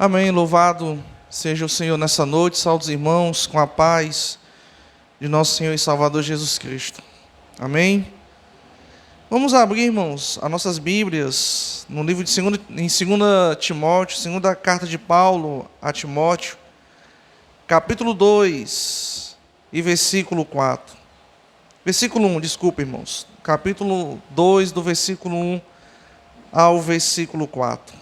Amém. Louvado seja o Senhor nessa noite. Saúde os irmãos com a paz de nosso Senhor e Salvador Jesus Cristo. Amém. Vamos abrir, irmãos, as nossas Bíblias no livro de 2 Timóteo, segunda carta de Paulo a Timóteo, capítulo 2 e versículo 4. Versículo 1, desculpa, irmãos. Capítulo 2, do versículo 1 ao versículo 4.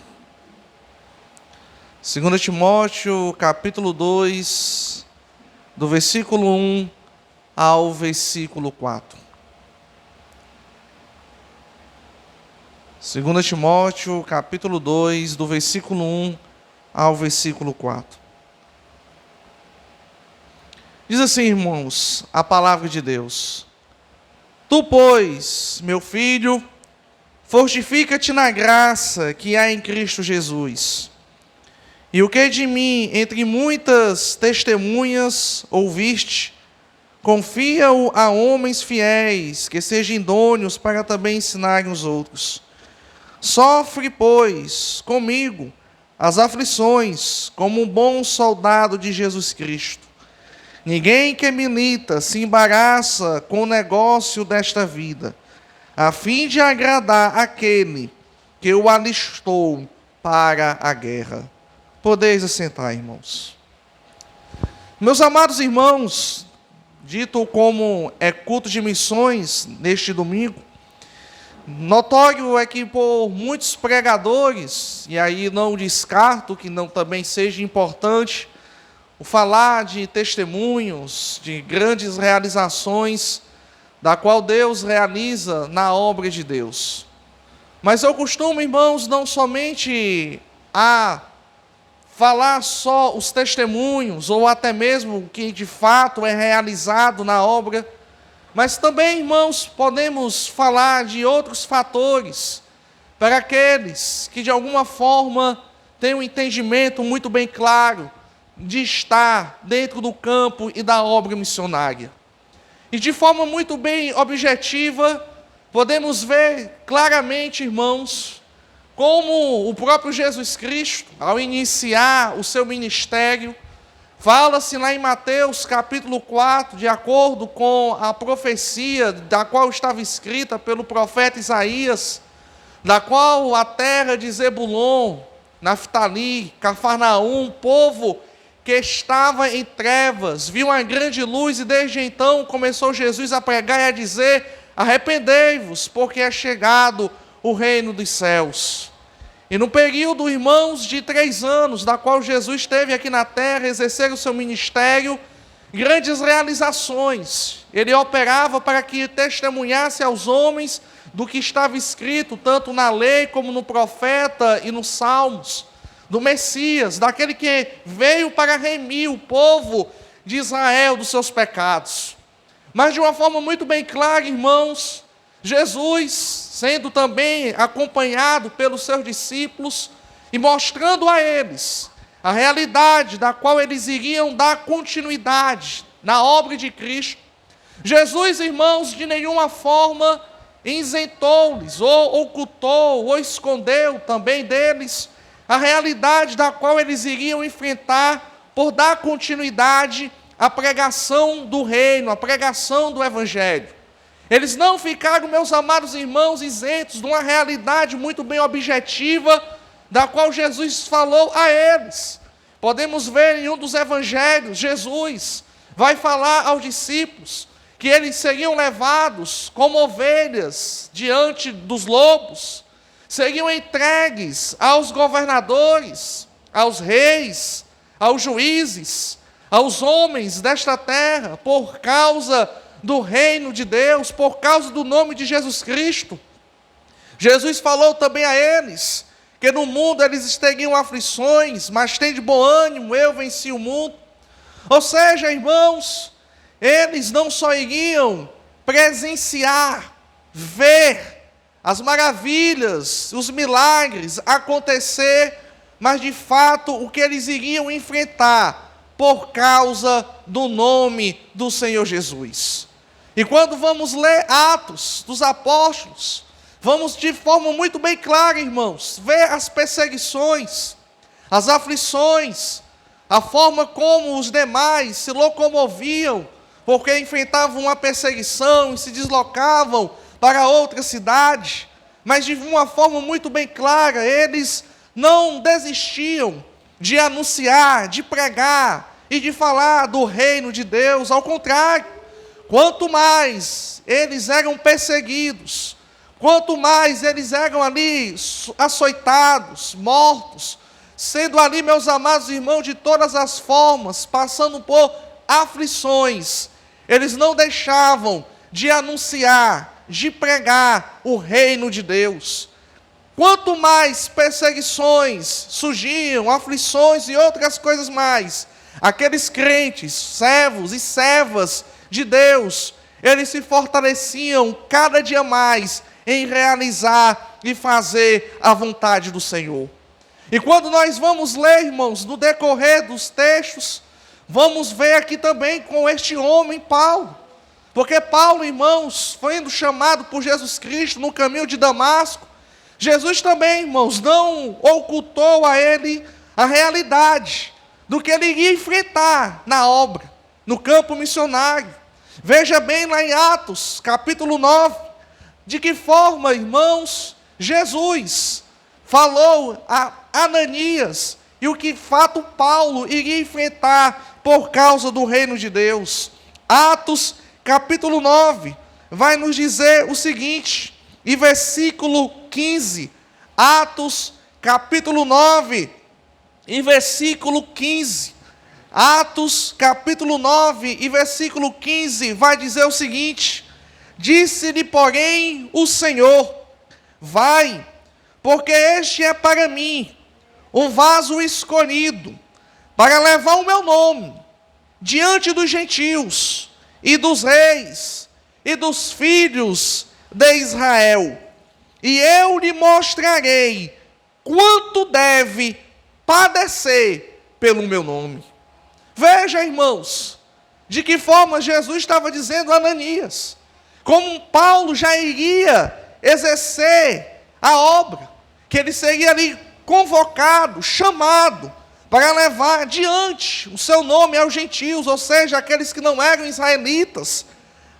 2 Timóteo, capítulo 2, do versículo 1 ao versículo 4. 2 Timóteo, capítulo 2, do versículo 1 ao versículo 4. Diz assim, irmãos, a palavra de Deus: Tu, pois, meu filho, fortifica-te na graça que há em Cristo Jesus. E o que de mim, entre muitas testemunhas, ouviste, confia-o a homens fiéis, que sejam idôneos para também ensinarem os outros. Sofre, pois, comigo as aflições, como um bom soldado de Jesus Cristo. Ninguém que milita se embaraça com o negócio desta vida, a fim de agradar aquele que o alistou para a guerra. Podeis assentar, irmãos. Meus amados irmãos, dito como é culto de missões neste domingo, notório é que por muitos pregadores, e aí não descarto que não também seja importante, o falar de testemunhos, de grandes realizações, da qual Deus realiza na obra de Deus. Mas eu costumo, irmãos, não somente a falar só os testemunhos, ou até mesmo o que de fato é realizado na obra, mas também, irmãos, podemos falar de outros fatores, para aqueles que de alguma forma têm um entendimento muito bem claro de estar dentro do campo e da obra missionária. E de forma muito bem objetiva, podemos ver claramente, irmãos, como o próprio Jesus Cristo, ao iniciar o seu ministério, fala-se lá em Mateus capítulo 4, de acordo com a profecia da qual estava escrita pelo profeta Isaías, da qual a terra de Zebulon, Naftali, Cafarnaum, povo que estava em trevas, viu uma grande luz, e desde então começou Jesus a pregar e a dizer: arrependei-vos, porque é chegado o reino dos céus. E no período, irmãos, de 3 anos, da qual Jesus esteve aqui na terra, exercer o seu ministério, grandes realizações. Ele operava para que testemunhasse aos homens do que estava escrito, tanto na lei como no profeta e nos salmos, do Messias, daquele que veio para remir o povo de Israel dos seus pecados. Mas de uma forma muito bem clara, irmãos, Jesus, sendo também acompanhado pelos seus discípulos e mostrando a eles a realidade da qual eles iriam dar continuidade na obra de Cristo, Jesus, irmãos, de nenhuma forma isentou-lhes, ou ocultou, ou escondeu também deles a realidade da qual eles iriam enfrentar por dar continuidade à pregação do reino, à pregação do Evangelho. Eles não ficaram, meus amados irmãos, isentos de uma realidade muito bem objetiva, da qual Jesus falou a eles. Podemos ver em um dos evangelhos, Jesus vai falar aos discípulos que eles seriam levados como ovelhas diante dos lobos, seriam entregues aos governadores, aos reis, aos juízes, aos homens desta terra, por causa do reino de Deus, por causa do nome de Jesus Cristo. Jesus falou também a eles que no mundo eles teriam aflições, mas tem de bom ânimo, eu venci o mundo. Ou seja, irmãos, eles não só iriam presenciar, ver as maravilhas, os milagres acontecer, mas de fato o que eles iriam enfrentar por causa do nome do Senhor Jesus. E quando vamos ler Atos dos Apóstolos, vamos de forma muito bem clara, irmãos, ver as perseguições, as aflições, a forma como os demais se locomoviam, porque enfrentavam uma perseguição e se deslocavam para outra cidade, mas de uma forma muito bem clara, eles não desistiam de anunciar, de pregar e de falar do reino de Deus. Ao contrário, quanto mais eles eram perseguidos, quanto mais eles eram ali açoitados, mortos, sendo ali, meus amados irmãos, de todas as formas, passando por aflições, eles não deixavam de anunciar, de pregar o reino de Deus. Quanto mais perseguições surgiam, aflições e outras coisas mais, aqueles crentes, servos e servas de Deus, eles se fortaleciam cada dia mais em realizar e fazer a vontade do Senhor. E quando nós vamos ler, irmãos, no decorrer dos textos, vamos ver aqui também com este homem, Paulo. Porque Paulo, irmãos, foi chamado por Jesus Cristo no caminho de Damasco. Jesus também, irmãos, não ocultou a ele a realidade do que ele iria enfrentar na obra, no campo missionário. Veja bem lá em Atos, capítulo 9, de que forma, irmãos, Jesus falou a Ananias e o que de fato Paulo iria enfrentar por causa do reino de Deus. Atos capítulo 9 vai nos dizer o seguinte, em versículo 15, Atos capítulo 9, em versículo 15, Atos capítulo 9 e versículo 15 vai dizer o seguinte: disse-lhe, porém, o Senhor, vai, porque este é para mim um vaso escolhido, para levar o meu nome diante dos gentios, e dos reis, e dos filhos de Israel. E eu lhe mostrarei quanto deve padecer pelo meu nome. Veja, irmãos, de que forma Jesus estava dizendo a Ananias, como Paulo já iria exercer a obra, que ele seria ali convocado, chamado, para levar adiante o seu nome aos gentios, ou seja, aqueles que não eram israelitas,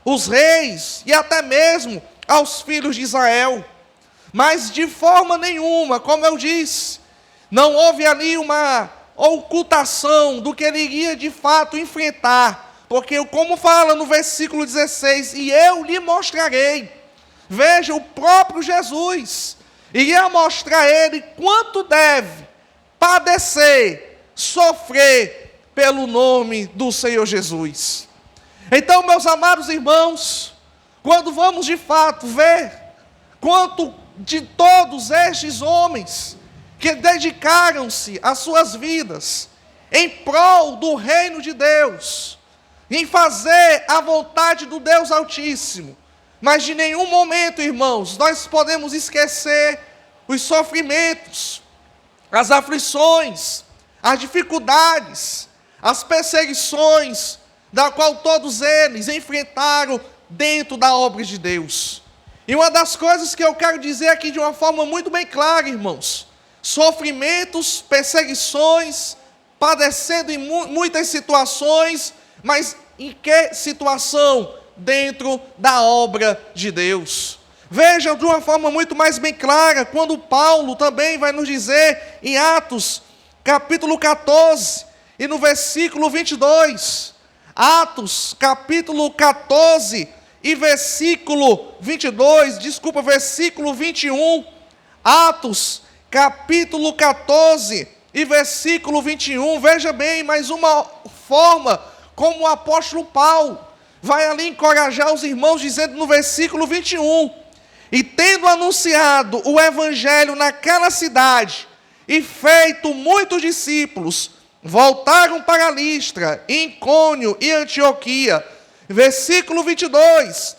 os reis e até mesmo aos filhos de Israel. Mas de forma nenhuma, como eu disse, não houve ali uma ocultação do que ele iria de fato enfrentar, porque como fala no versículo 16, e eu lhe mostrarei. Veja, o próprio Jesus iria mostrar a ele quanto deve padecer, sofrer pelo nome do Senhor Jesus. Então, meus amados irmãos, quando vamos de fato ver quanto de todos estes homens que dedicaram-se as suas vidas em prol do reino de Deus, em fazer a vontade do Deus Altíssimo, mas de nenhum momento, irmãos, nós podemos esquecer os sofrimentos, as aflições, as dificuldades, as perseguições, da qual todos eles enfrentaram dentro da obra de Deus. E uma das coisas que eu quero dizer aqui de uma forma muito bem clara, irmãos, sofrimentos, perseguições, padecendo em muitas situações, mas em que situação? Dentro da obra de Deus. Veja de uma forma muito mais bem clara, quando Paulo também vai nos dizer em Atos, capítulo 14, e no versículo 22, Atos, capítulo 14, e versículo 21, Atos, capítulo 14, e versículo 21, veja bem, mais uma forma como o apóstolo Paulo vai ali encorajar os irmãos, dizendo no versículo 21, e tendo anunciado o evangelho naquela cidade, e feito muitos discípulos, voltaram para Listra, Icônio e Antioquia. Versículo 22,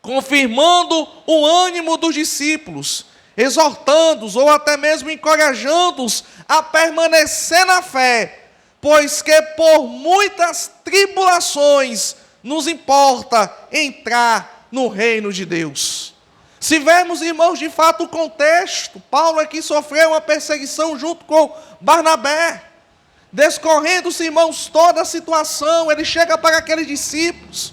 confirmando o ânimo dos discípulos, exortando-os ou até mesmo encorajando-os a permanecer na fé, pois que por muitas tribulações nos importa entrar no reino de Deus. Se vermos, irmãos, de fato o contexto, Paulo aqui sofreu uma perseguição junto com Barnabé, descorrendo-se, irmãos, toda a situação, ele chega para aqueles discípulos,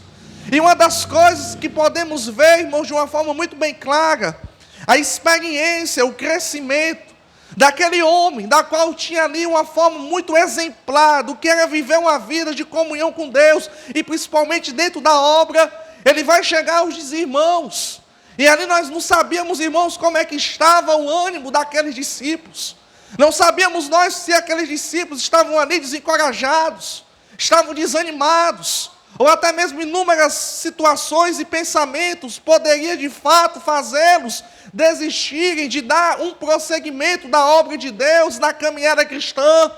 e uma das coisas que podemos ver, irmãos, de uma forma muito bem clara, a experiência, o crescimento daquele homem, da qual tinha ali uma forma muito exemplar, do que era viver uma vida de comunhão com Deus, e principalmente dentro da obra, ele vai chegar aos irmãos, e ali nós não sabíamos, irmãos, como é que estava o ânimo daqueles discípulos, não sabíamos nós se aqueles discípulos estavam ali desencorajados, estavam desanimados, ou até mesmo inúmeras situações e pensamentos poderia de fato fazê-los desistirem de dar um prosseguimento da obra de Deus, da caminhada cristã.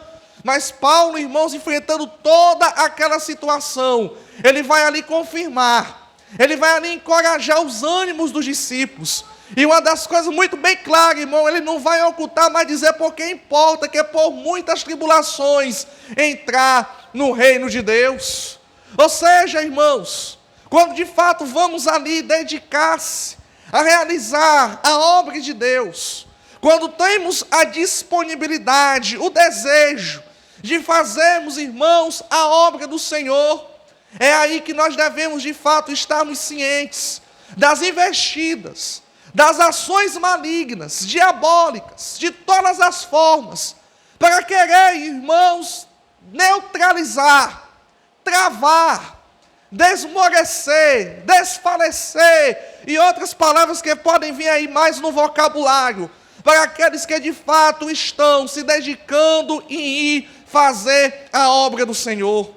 Mas Paulo, irmãos, enfrentando toda aquela situação, ele vai ali confirmar, ele vai ali encorajar os ânimos dos discípulos. E uma das coisas muito bem claras, irmão, ele não vai ocultar, mas dizer porque importa que é por muitas tribulações entrar no reino de Deus. Ou seja, irmãos, quando de fato vamos ali dedicar-se a realizar a obra de Deus, quando temos a disponibilidade, o desejo de fazermos, irmãos, a obra do Senhor, é aí que nós devemos de fato estarmos cientes das investidas, das ações malignas, diabólicas, de todas as formas, para querer, irmãos, neutralizar, travar, desmorecer, desfalecer, e outras palavras que podem vir aí mais no vocabulário, para aqueles que de fato estão se dedicando em ir fazer a obra do Senhor.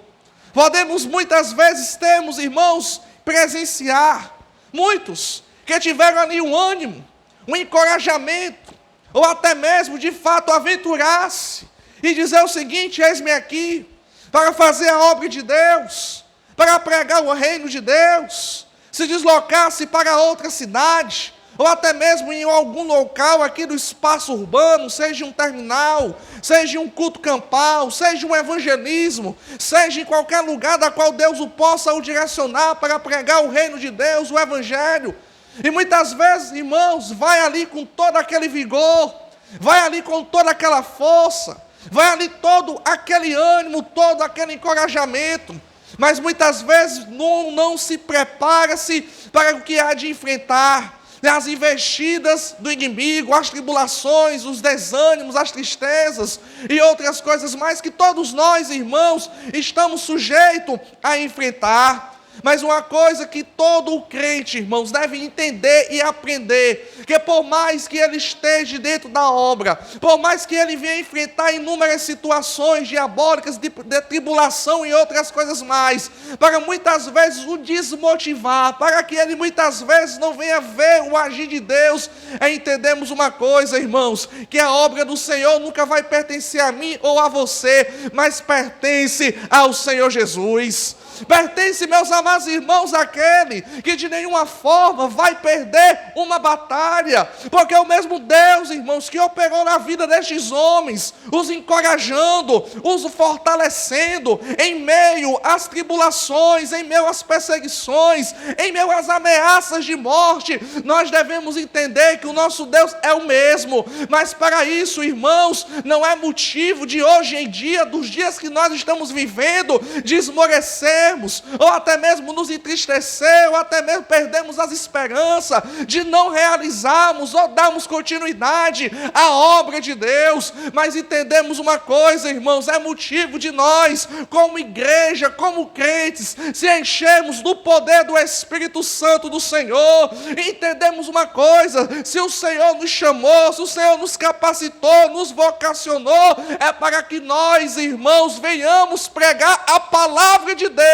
Podemos muitas vezes termos, irmãos, presenciar muitos que tiveram ali um ânimo, um encorajamento, ou até mesmo de fato aventurar-se e dizer o seguinte: eis-me aqui para fazer a obra de Deus, para pregar o reino de Deus, se deslocasse para outra cidade, ou até mesmo em algum local aqui do espaço urbano, seja um terminal, seja um culto campal, seja um evangelismo, seja em qualquer lugar da qual Deus o possa o direcionar para pregar o reino de Deus, o evangelho. E muitas vezes, irmãos, vai ali com todo aquele vigor, vai ali com toda aquela força, vai ali todo aquele ânimo, todo aquele encorajamento, mas muitas vezes não se prepara-se para o que há de enfrentar, as investidas do inimigo, as tribulações, os desânimos, as tristezas e outras coisas mais que todos nós, irmãos, estamos sujeitos a enfrentar. Mas uma coisa que todo o crente, irmãos, deve entender e aprender, que por mais que ele esteja dentro da obra, por mais que ele venha enfrentar inúmeras situações diabólicas, de tribulação e outras coisas mais, para muitas vezes o desmotivar, para que ele muitas vezes não venha ver o agir de Deus, entendemos uma coisa, irmãos, que a obra do Senhor nunca vai pertencer a mim ou a você, mas pertence ao Senhor Jesus. Pertence, meus amados irmãos, àquele que de nenhuma forma vai perder uma batalha, porque é o mesmo Deus, irmãos, que operou na vida destes homens, os encorajando, os fortalecendo, em meio às tribulações, em meio às perseguições, em meio às ameaças de morte. Nós devemos entender que o nosso Deus é o mesmo, mas para isso, irmãos, não é motivo de hoje em dia, dos dias que nós estamos vivendo, de esmorecer, ou até mesmo nos entristecer, ou até mesmo perdemos as esperanças de não realizarmos ou darmos continuidade à obra de Deus. Mas entendemos uma coisa, irmãos, é motivo de nós, como igreja, como crentes, se enchermos do poder do Espírito Santo do Senhor. Entendemos uma coisa: se o Senhor nos chamou, se o Senhor nos capacitou, nos vocacionou, é para que nós, irmãos, venhamos pregar a palavra de Deus,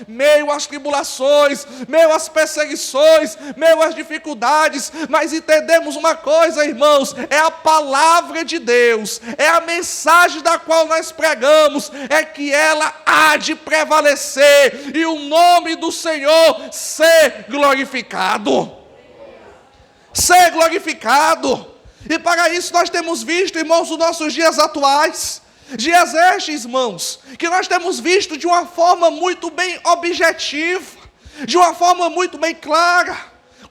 meio às tribulações, meio às perseguições, meio às dificuldades. Mas entendemos uma coisa, irmãos, é a palavra de Deus, é a mensagem da qual nós pregamos, é que ela há de prevalecer e o nome do Senhor ser glorificado. Ser glorificado. E para isso nós temos visto, irmãos, os nossos dias atuais, dias estes, irmãos, que nós temos visto de uma forma muito bem objetiva, de uma forma muito bem clara,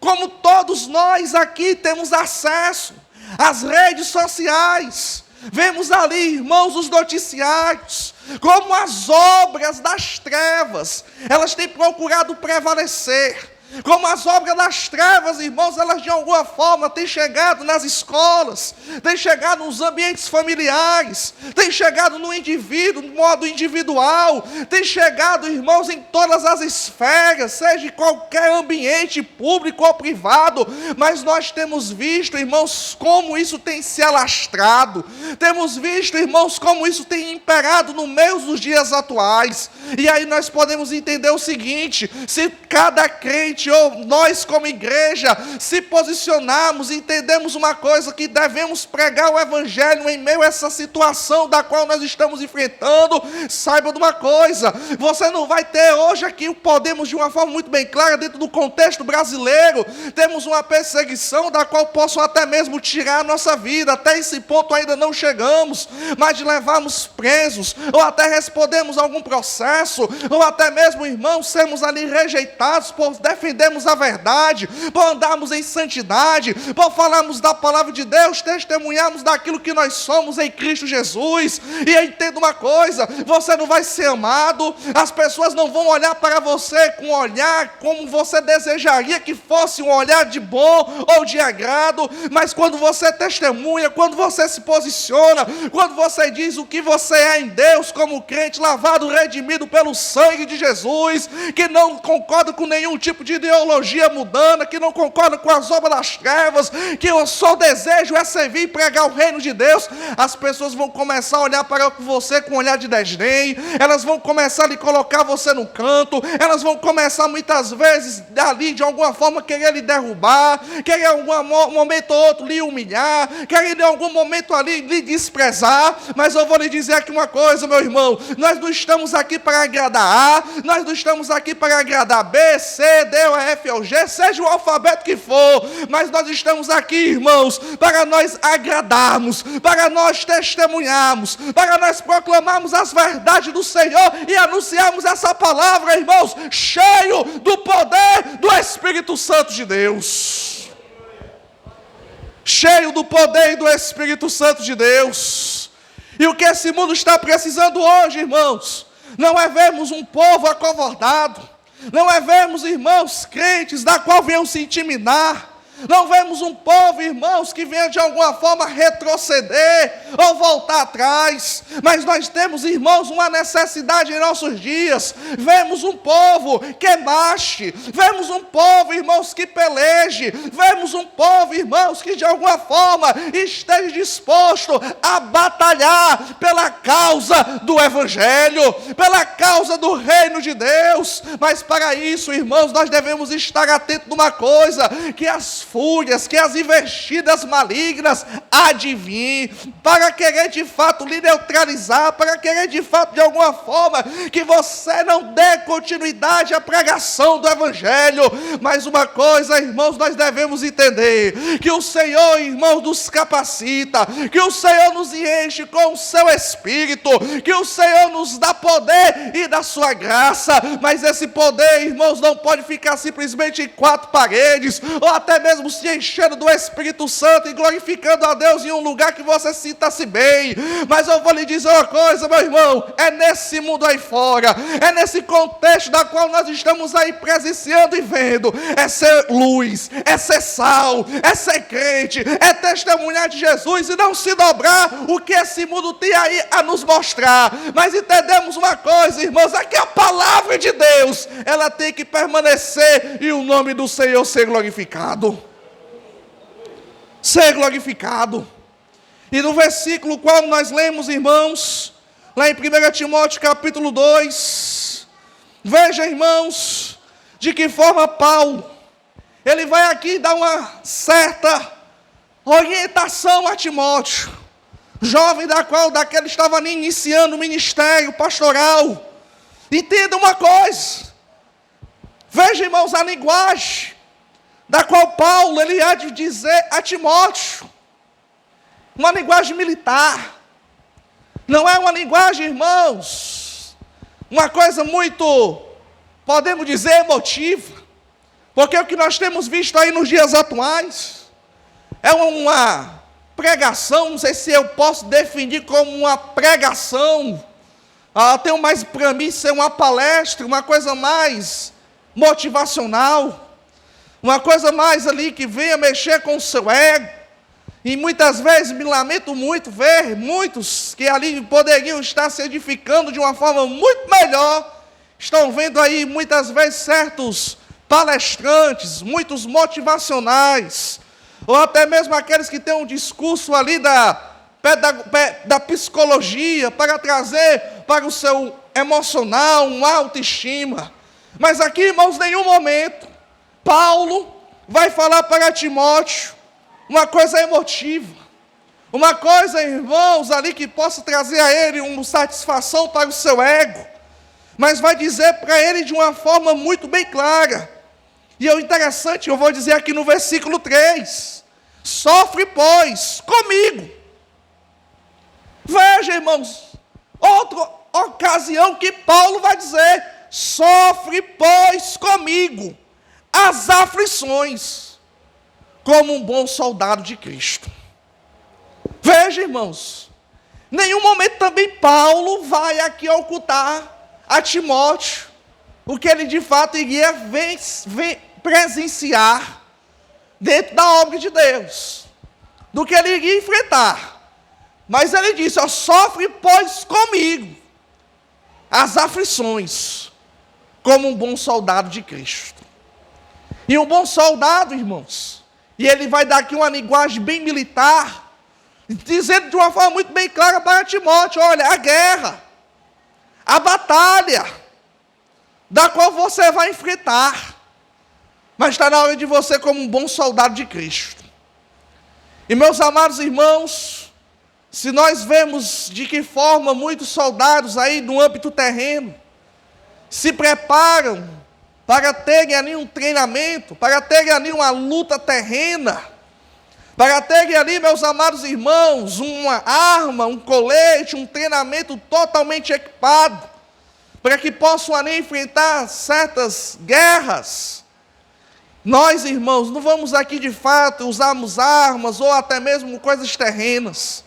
como todos nós aqui temos acesso às redes sociais, Vemos ali, irmãos, os noticiários, como as obras das trevas, elas têm procurado prevalecer. Como as obras das trevas, irmãos, elas de alguma forma têm chegado nas escolas, têm chegado nos ambientes familiares, têm chegado no indivíduo, no modo individual, têm chegado, irmãos, em todas as esferas, seja em qualquer ambiente público ou privado, mas nós temos visto, irmãos, como isso tem se alastrado, temos visto, irmãos, como isso tem imperado no meio dos dias atuais, e aí nós podemos entender o seguinte: se cada crente ou nós como igreja se posicionarmos e entendemos uma coisa, que devemos pregar o evangelho em meio a essa situação da qual nós estamos enfrentando, saiba de uma coisa: você não vai ter hoje aqui, podemos de uma forma muito bem clara, dentro do contexto brasileiro, temos uma perseguição da qual possam até mesmo tirar a nossa vida, até esse ponto ainda não chegamos, mas de levarmos presos, ou até respondemos a algum processo, ou até mesmo, irmãos, sermos ali rejeitados por defendermos a verdade, por andarmos em santidade, por falarmos da palavra de Deus, testemunharmos daquilo que nós somos em Cristo Jesus. E entenda uma coisa: você não vai ser amado, as pessoas não vão olhar para você com um olhar como você desejaria que fosse, um olhar de bom ou de agrado, mas quando você testemunha, quando você se posiciona, quando você diz o que você é em Deus como crente, lavado, redimido pelo sangue de Jesus, que não concorda com nenhum tipo de ideologia mundana, que não concorda com as obras das trevas, que o só desejo é servir e pregar o reino de Deus, as pessoas vão começar a olhar para você com um olhar de desdém, elas vão começar a lhe colocar você no canto, elas vão começar muitas vezes ali de alguma forma querer lhe derrubar, querer em algum momento ou outro lhe humilhar, querer em algum momento ali lhe desprezar. Mas eu vou lhe dizer aqui uma coisa, meu irmão: nós não estamos aqui para agradar A, nós não estamos aqui para agradar B, C, D, ou F ou G, seja o alfabeto que for, mas nós estamos aqui, irmãos, para nós agradarmos, para nós testemunharmos, para nós proclamarmos as verdades do Senhor e anunciarmos essa palavra, irmãos, cheio do poder do Espírito Santo de Deus. Cheio do poder do Espírito Santo de Deus. E o que esse mundo está precisando hoje, irmãos, não é vermos um povo acovardado, não é vermos, irmãos, crentes da qual venham se intimidar, não vemos um povo, irmãos, que venha de alguma forma retroceder ou voltar atrás, mas nós temos, irmãos, uma necessidade em nossos dias. Vemos um povo que marche, vemos um povo, irmãos, que peleje, vemos um povo, irmãos, que de alguma forma esteja disposto a batalhar pela causa do evangelho, pela causa do reino de Deus. Mas para isso, irmãos, nós devemos estar atentos a uma coisa: que as fúrias, que as investidas malignas há de vir, para querer de fato lhe neutralizar, para querer de fato de alguma forma que você não dê continuidade à pregação do evangelho. Mas uma coisa, irmãos, nós devemos entender: que o Senhor, irmãos, nos capacita, que o Senhor nos enche com o seu Espírito, que o Senhor nos dá poder e da sua graça. Mas esse poder, irmãos, não pode ficar simplesmente em quatro paredes, ou até mesmo se enchendo do Espírito Santo e glorificando a Deus em um lugar que você sinta-se bem. Mas eu vou lhe dizer uma coisa, meu irmão: é nesse mundo aí fora, é nesse contexto da qual nós estamos aí presenciando e vendo, é ser luz, é ser sal, é ser crente, é testemunhar de Jesus e não se dobrar o que esse mundo tem aí a nos mostrar. Mas entendemos uma coisa, irmãos: é que a palavra de Deus, ela tem que permanecer e o nome do Senhor ser glorificado. Ser glorificado. E no versículo qual nós lemos, irmãos, lá em 1 Timóteo capítulo 2, veja, irmãos, de que forma Paulo, ele vai aqui dar uma certa orientação a Timóteo, jovem daquele estava ali iniciando o ministério pastoral. Entenda uma coisa, veja, irmãos, a linguagem da qual Paulo, ele há de dizer a Timóteo, uma linguagem militar, não é uma linguagem, irmãos, uma coisa muito, podemos dizer, emotiva, porque o que nós temos visto aí nos dias atuais, é uma pregação, não sei se eu posso definir como uma pregação, tenho mais para mim ser uma palestra, uma coisa mais motivacional, uma coisa mais ali que venha mexer com o seu ego. E muitas vezes me lamento muito ver muitos que ali poderiam estar se edificando de uma forma muito melhor, estão vendo aí muitas vezes certos palestrantes, muitos motivacionais, ou até mesmo aqueles que têm um discurso ali da psicologia para trazer para o seu emocional uma autoestima. Mas aqui, irmãos, em nenhum momento Paulo vai falar para Timóteo uma coisa emotiva, uma coisa, irmãos, ali que possa trazer a ele uma satisfação para o seu ego, mas vai dizer para ele de uma forma muito bem clara. E é interessante, eu vou dizer aqui no versículo 3, sofre, pois, comigo. Veja, irmãos, outra ocasião que Paulo vai dizer, sofre, pois, comigo as aflições, como um bom soldado de Cristo. Veja, irmãos, em nenhum momento também Paulo vai aqui ocultar a Timóteo o que ele de fato iria presenciar dentro da obra de Deus, do que ele iria enfrentar. Mas ele disse, sofre, pois, comigo as aflições, como um bom soldado de Cristo. E um bom soldado, irmãos, e ele vai dar aqui uma linguagem bem militar, dizendo de uma forma muito bem clara para Timóteo, olha, a guerra, a batalha, da qual você vai enfrentar, mas está na hora de você como um bom soldado de Cristo. E meus amados irmãos, se nós vemos de que forma muitos soldados aí no âmbito terreno se preparam para terem ali um treinamento, para terem ali uma luta terrena, para terem ali, meus amados irmãos, uma arma, um colete, um treinamento totalmente equipado, para que possam ali enfrentar certas guerras. Nós, irmãos, não vamos aqui de fato usarmos armas ou até mesmo coisas terrenas,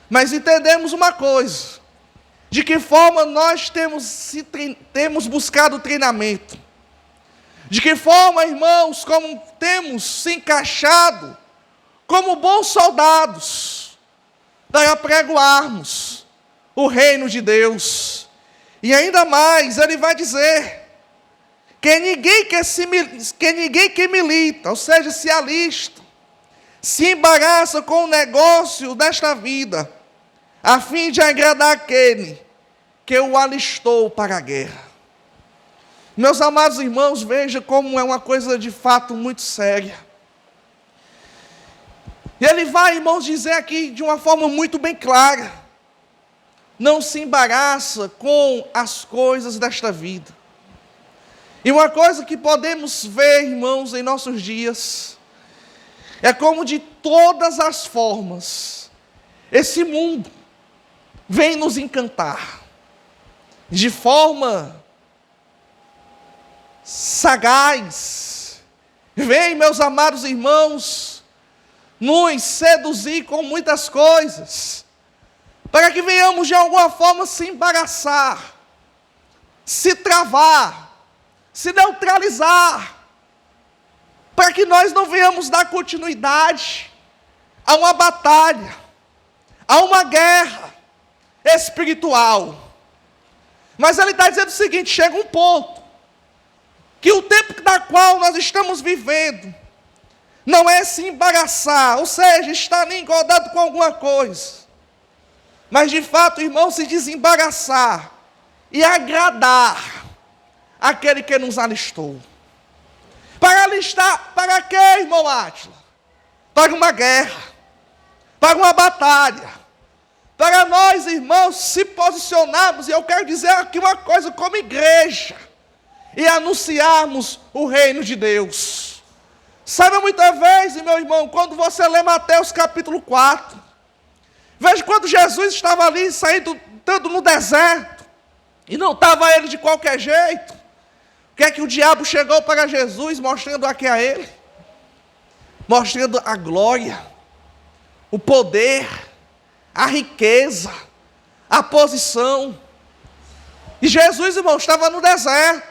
mas entendemos uma coisa, de que forma nós temos buscado treinamento, de que forma, irmãos, como temos se encaixado como bons soldados para pregoarmos o reino de Deus. E ainda mais, ele vai dizer que ninguém que milita, ou seja, se alista, se embaraça com o negócio desta vida, a fim de agradar aquele que o alistou para a guerra. Meus amados irmãos, veja como é uma coisa de fato muito séria. E ele vai, irmãos, dizer aqui de uma forma muito bem clara, não se embaraça com as coisas desta vida. E uma coisa que podemos ver, irmãos, em nossos dias, é como de todas as formas, esse mundo vem nos encantar, de forma sagaz, vem, meus amados irmãos, nos seduzir com muitas coisas, para que venhamos de alguma forma se embaraçar, se travar, se neutralizar, para que nós não venhamos dar continuidade a uma batalha, a uma guerra espiritual. Mas ele está dizendo o seguinte, chega um ponto, que o tempo da qual nós estamos vivendo, não é se embaraçar, ou seja, estar ali engodado com alguma coisa, mas de fato, irmão, se desembaraçar e agradar aquele que nos alistou. Para alistar, para quê, irmão Átila? Para uma guerra, para uma batalha, para nós, irmãos, se posicionarmos, e eu quero dizer aqui uma coisa como igreja, e anunciarmos o reino de Deus. Sabe, muitas vezes, meu irmão, quando você lê Mateus capítulo 4, veja quando Jesus estava ali, estando no deserto, e não estava ele de qualquer jeito, o que é que o diabo chegou para Jesus, mostrando aqui a ele? Mostrando a glória, o poder, a riqueza, a posição. E Jesus, irmão, estava no deserto.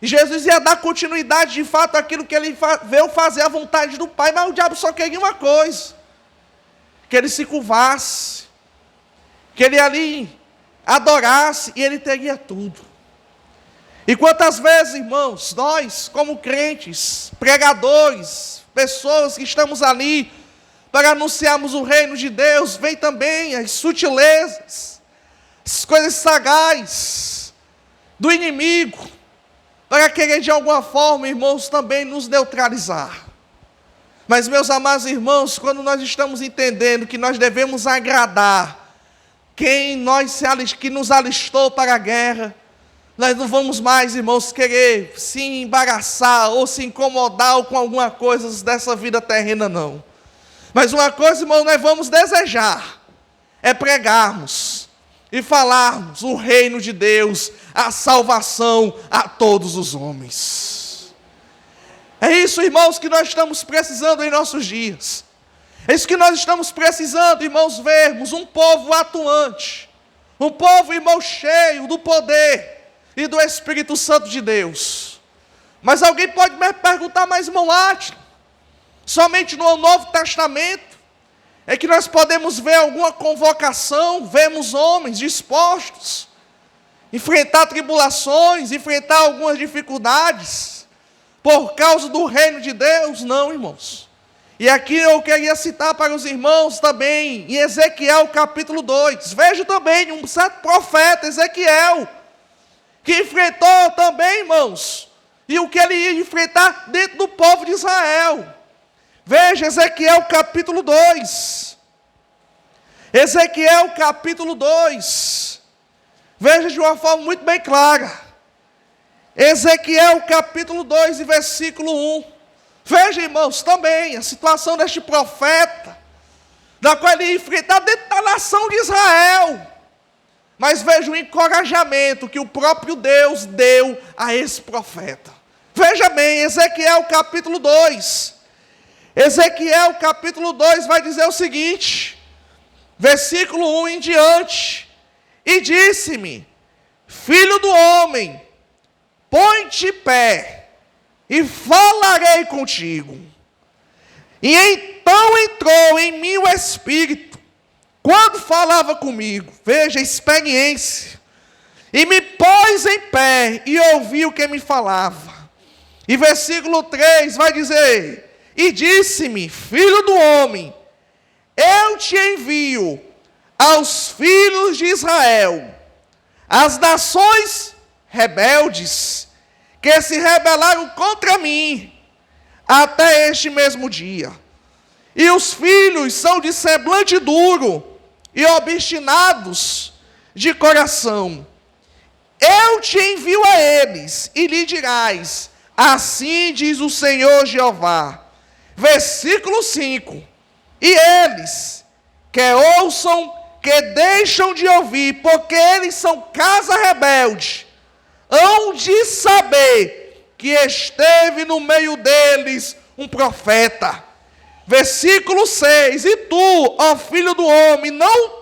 E Jesus ia dar continuidade de fato àquilo que ele veio fazer, a vontade do Pai. Mas o diabo só queria uma coisa: que ele se curvasse, que ele ali adorasse, e ele teria tudo. E quantas vezes, irmãos, nós, como crentes, pregadores, pessoas que estamos ali para anunciarmos o reino de Deus, vem também as sutilezas, as coisas sagazes do inimigo, para querer de alguma forma, irmãos, também nos neutralizar. Mas, meus amados irmãos, quando nós estamos entendendo que nós devemos agradar que nos alistou para a guerra, nós não vamos mais, irmãos, querer se embaraçar ou se incomodar com alguma coisa dessa vida terrena, não. Mas uma coisa, irmão, nós vamos desejar, é pregarmos e falarmos o reino de Deus, a salvação a todos os homens. É isso, irmãos, que nós estamos precisando em nossos dias. É isso que nós estamos precisando, irmãos, vermos um povo atuante, um povo, irmão, cheio do poder e do Espírito Santo de Deus. Mas alguém pode me perguntar, mas irmão Átila, somente no Novo Testamento é que nós podemos ver alguma convocação, vemos homens dispostos a enfrentar tribulações, enfrentar algumas dificuldades, por causa do reino de Deus? Não, irmãos. E aqui eu queria citar para os irmãos também, em Ezequiel capítulo 2, veja também um certo profeta, Ezequiel, que enfrentou também, irmãos, e o que ele ia enfrentar dentro do povo de Israel. Veja Ezequiel capítulo 2. Ezequiel capítulo 2. Veja de uma forma muito bem clara. Ezequiel capítulo 2 e versículo 1. Veja, irmãos, também a situação deste profeta, da qual ele ia enfrentar dentro da nação de Israel. Mas veja o encorajamento que o próprio Deus deu a esse profeta. Veja bem, Ezequiel capítulo 2. Ezequiel capítulo 2 vai dizer o seguinte, versículo 1 em diante. E disse-me, filho do homem, põe-te de pé, e falarei contigo. E então entrou em mim o Espírito, quando falava comigo, veja a experiência, e me pôs em pé, e ouvi o que me falava. E versículo 3 vai dizer, e disse-me, filho do homem, eu te envio aos filhos de Israel, as nações rebeldes, que se rebelaram contra mim, até este mesmo dia. E os filhos são de semblante duro, e obstinados de coração. Eu te envio a eles, e lhe dirás, assim diz o Senhor Jeová. Versículo 5. E eles, que ouçam, que deixam de ouvir, porque eles são casa rebelde, hão de saber que esteve no meio deles um profeta. Versículo 6. E tu, ó filho do homem, não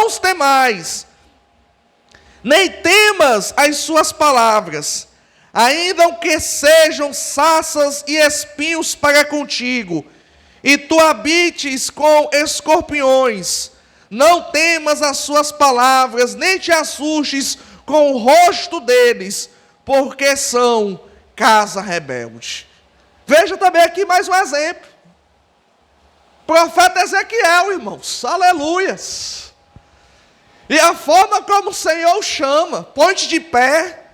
os temais, nem temas as suas palavras, ainda que sejam sarças e espinhos para contigo, e tu habites com escorpiões. Não temas as suas palavras, nem te assustes com o rosto deles, porque são casa rebelde. Veja também aqui mais um exemplo. Profeta Ezequiel, irmãos, aleluias. E a forma como o Senhor chama, põe-te de pé,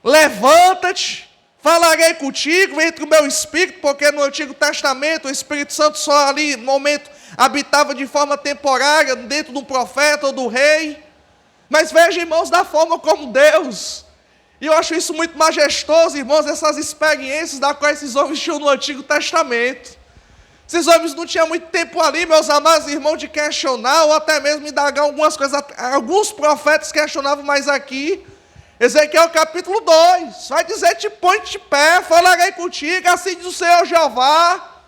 levanta-te, falarei contigo, entre o meu espírito, porque no Antigo Testamento o Espírito Santo só ali, no momento, habitava de forma temporária, dentro do profeta ou do rei. Mas veja, irmãos, da forma como Deus, e eu acho isso muito majestoso, irmãos, essas experiências da qual esses homens tinham no Antigo Testamento. Esses homens não tinham muito tempo ali, meus amados irmãos, de questionar, ou até mesmo indagar algumas coisas. Alguns profetas questionavam mais aqui. Ezequiel capítulo 2, vai dizer, te põe de pé, falarei contigo, assim diz o Senhor Jeová.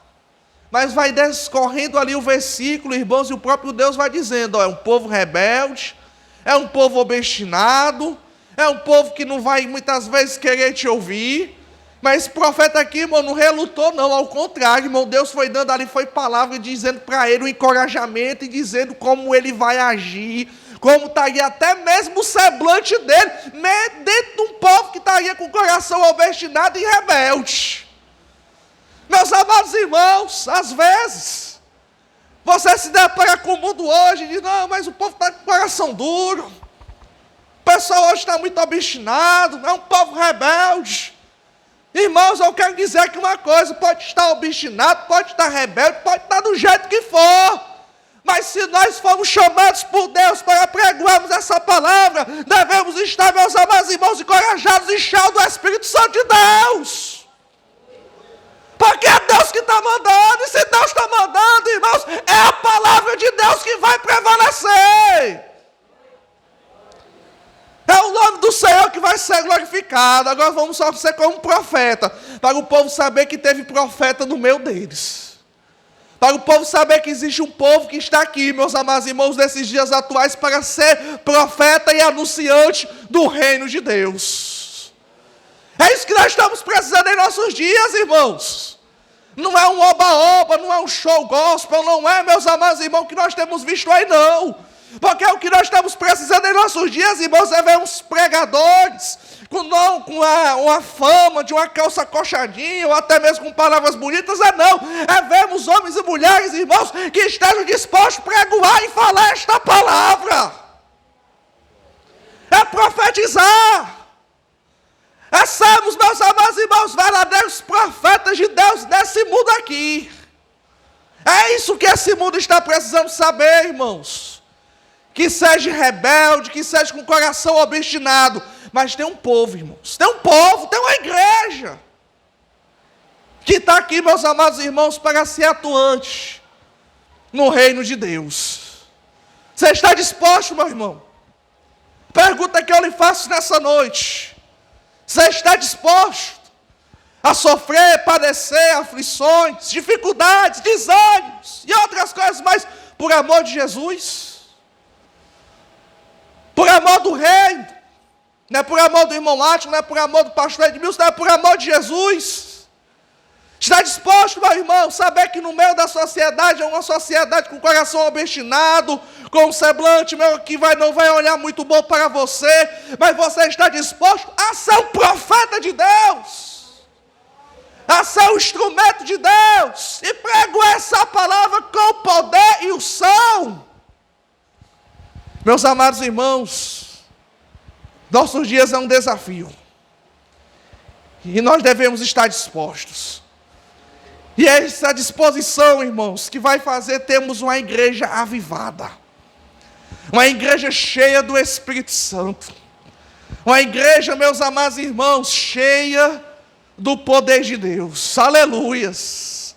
Mas vai descorrendo ali o versículo, irmãos, e o próprio Deus vai dizendo, ó, é um povo rebelde, é um povo obstinado, é um povo que não vai muitas vezes querer te ouvir. Mas esse profeta aqui, irmão, não relutou não, ao contrário, irmão, Deus foi dando ali, foi palavra, dizendo para ele o encorajamento e dizendo como ele vai agir, como estaria até mesmo o semblante dele, dentro de um povo que estaria com o coração obstinado e rebelde. Meus amados irmãos, às vezes, você se depara com o mundo hoje e diz, não, mas o povo está com o coração duro, o pessoal hoje está muito obstinado, é um povo rebelde. Irmãos, eu quero dizer que uma coisa, pode estar obstinado, pode estar rebelde, pode estar do jeito que for, mas se nós formos chamados por Deus para pregoarmos essa palavra, devemos estar, meus amados irmãos, encorajados e cheios do Espírito Santo de Deus. Porque é Deus que está mandando, e se Deus está mandando, irmãos, é a palavra de Deus que vai prevalecer. É o nome do Senhor que vai ser glorificado. Agora vamos só ser como profeta, para o povo saber que teve profeta no meio deles. Para o povo saber que existe um povo que está aqui, meus amados irmãos, nesses dias atuais, para ser profeta e anunciante do reino de Deus. É isso que nós estamos precisando em nossos dias, irmãos. Não é um oba-oba, não é um show gospel, não é, meus amados irmãos, que nós temos visto aí, não. Porque o que nós estamos precisando em nossos dias, irmãos, é ver uns pregadores com uma fama de uma calça coxadinha, ou até mesmo com palavras bonitas, é vermos homens e mulheres, irmãos, que estejam dispostos a pregoar e falar esta palavra. É profetizar. É sermos, meus amados irmãos, verdadeiros profetas de Deus nesse mundo aqui. É isso que esse mundo está precisando saber, irmãos. Que seja rebelde, que seja com o coração obstinado. Mas tem um povo, irmãos. Tem um povo, tem uma igreja. Que está aqui, meus amados irmãos, para ser atuante no reino de Deus. Você está disposto, meu irmão? Pergunta que eu lhe faço nessa noite. Você está disposto a sofrer, padecer aflições, dificuldades, desânimos e outras coisas mais por amor de Jesus? Por amor do reino, não é por amor do irmão Lático, não é por amor do pastor Edmilson, não é por amor de Jesus. Está disposto, meu irmão, saber que no meio da sociedade, é uma sociedade com o coração obstinado, com um semblante meu, que não vai olhar muito bom para você, mas você está disposto a ser um profeta de Deus, a ser um instrumento de Deus, e prego essa palavra com o poder e o som. Meus amados irmãos, nossos dias é um desafio. E nós devemos estar dispostos. E é essa disposição, irmãos, que vai fazer termos uma igreja avivada. Uma igreja cheia do Espírito Santo. Uma igreja, meus amados irmãos, cheia do poder de Deus. Aleluias.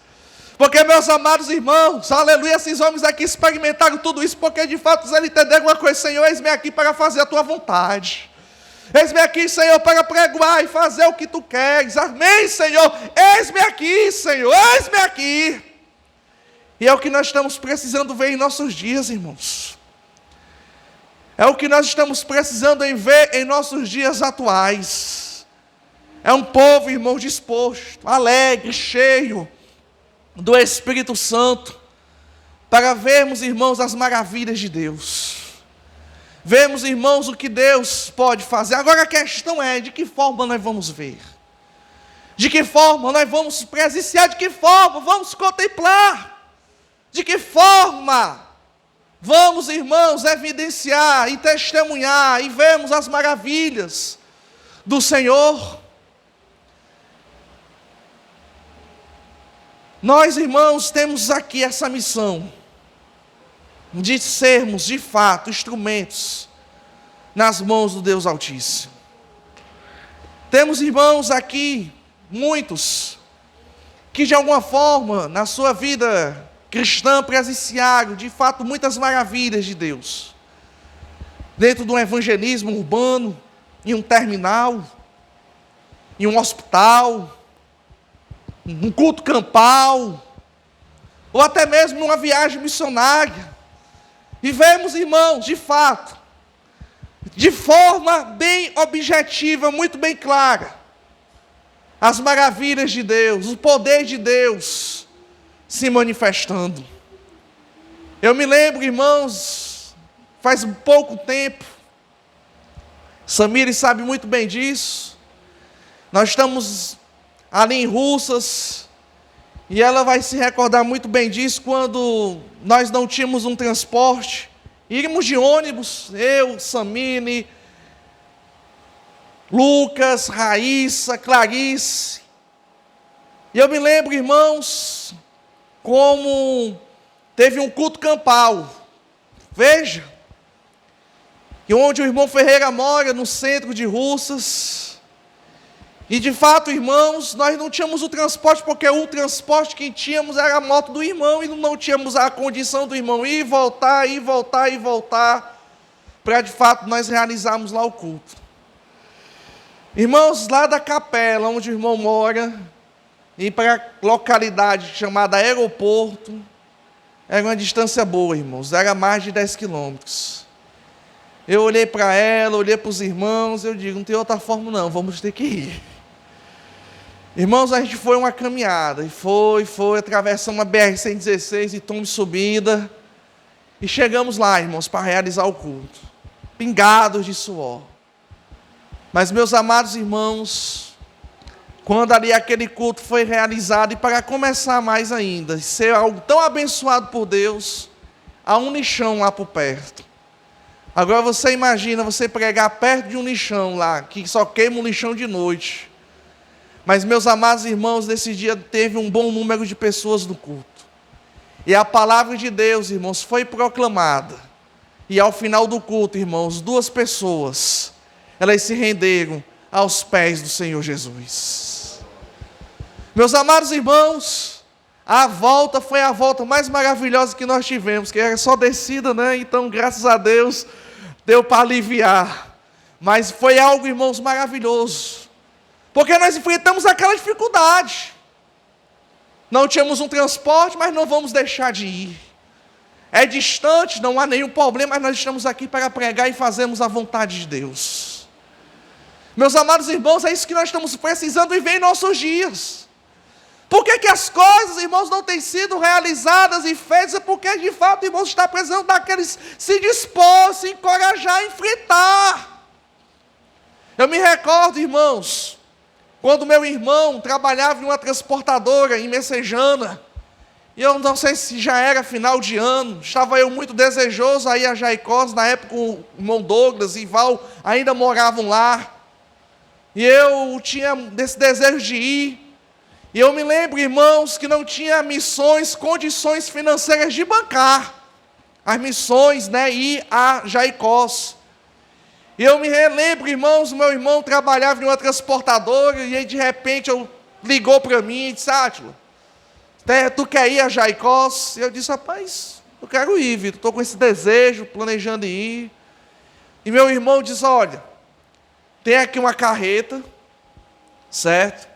Porque, meus amados irmãos, aleluia, esses homens aqui experimentaram tudo isso, porque de fato eles entenderam uma coisa, Senhor, eis-me aqui para fazer a tua vontade. Eis-me aqui, Senhor, para pregoar e fazer o que tu queres. Amém, Senhor. Eis-me aqui, Senhor, eis-me aqui. E é o que nós estamos precisando ver em nossos dias, irmãos. É o que nós estamos precisando em ver em nossos dias atuais. É um povo, irmão, disposto, alegre, cheio do Espírito Santo, para vermos, irmãos, as maravilhas de Deus. Vemos, irmãos, o que Deus pode fazer. Agora a questão é, de que forma nós vamos ver? De que forma nós vamos presenciar? De que forma vamos contemplar? De que forma vamos, irmãos, evidenciar e testemunhar e vermos as maravilhas do Senhor? Nós, irmãos, temos aqui essa missão de sermos, de fato, instrumentos nas mãos do Deus Altíssimo. Temos, irmãos, aqui, muitos, que de alguma forma, na sua vida cristã, presenciaram, de fato, muitas maravilhas de Deus. Dentro de um evangelismo urbano, em um terminal, em um hospital, um culto campal, ou até mesmo numa viagem missionária, e vemos, irmãos, de fato, de forma bem objetiva, muito bem clara, as maravilhas de Deus, o poder de Deus se manifestando. Eu me lembro, irmãos, faz pouco tempo, Samiri sabe muito bem disso, nós estamos ali em Russas, e ela vai se recordar muito bem disso, quando nós não tínhamos um transporte, íamos de ônibus, eu, Samine, Lucas, Raíssa, Clarice. E eu me lembro, irmãos, como teve um culto campal. Veja, que onde o irmão Ferreira mora, no centro de Russas. E de fato, irmãos, nós não tínhamos o transporte, porque o transporte que tínhamos era a moto do irmão, e não tínhamos a condição do irmão ir, voltar, para de fato nós realizarmos lá o culto. Irmãos, lá da capela, onde o irmão mora, e para a localidade chamada Aeroporto, era uma distância boa, irmãos, era mais de 10 quilômetros. Eu olhei para ela, olhei para os irmãos, eu digo, não tem outra forma não, vamos ter que ir. Irmãos, a gente foi uma caminhada, e foi, atravessamos uma BR-116 e tom de subida, e chegamos lá, irmãos, para realizar o culto, pingados de suor. Mas, meus amados irmãos, quando ali aquele culto foi realizado, e para começar mais ainda, ser algo tão abençoado por Deus, há um lixão lá por perto. Agora você imagina, você pregar perto de um lixão lá, que só queima um lixão de noite. Mas, meus amados irmãos, nesse dia teve um bom número de pessoas no culto. E a palavra de Deus, irmãos, foi proclamada. E ao final do culto, irmãos, 2 pessoas, elas se renderam aos pés do Senhor Jesus. Meus amados irmãos, a volta foi a volta mais maravilhosa que nós tivemos, que era só descida, né? Então, graças a Deus, deu para aliviar. Mas foi algo, irmãos, maravilhoso. Porque nós enfrentamos aquela dificuldade. Não tínhamos um transporte, mas não vamos deixar de ir. É distante, não há nenhum problema, mas nós estamos aqui para pregar e fazermos a vontade de Deus. Meus amados irmãos, é isso que nós estamos precisando viver em nossos dias. Por que as coisas, irmãos, não têm sido realizadas e feitas? É porque, de fato, irmãos, está precisando daqueles se dispor, se encorajar a enfrentar. Eu me recordo, irmãos, quando meu irmão trabalhava em uma transportadora em Messejana, e eu não sei se já era final de ano, estava eu muito desejoso a ir a Jaicós, na época o irmão Douglas e Val ainda moravam lá, e eu tinha esse desejo de ir, e eu me lembro, irmãos, que não tinha missões, condições financeiras de bancar as missões, né, ir a Jaicós. E eu me relembro, irmãos, meu irmão trabalhava em uma transportadora, e aí de repente ligou para mim e disse, Átila, tu quer ir a Jaicós? E eu disse, rapaz, eu quero ir, Vitor, estou com esse desejo, planejando ir. E meu irmão disse, olha, tem aqui uma carreta, certo?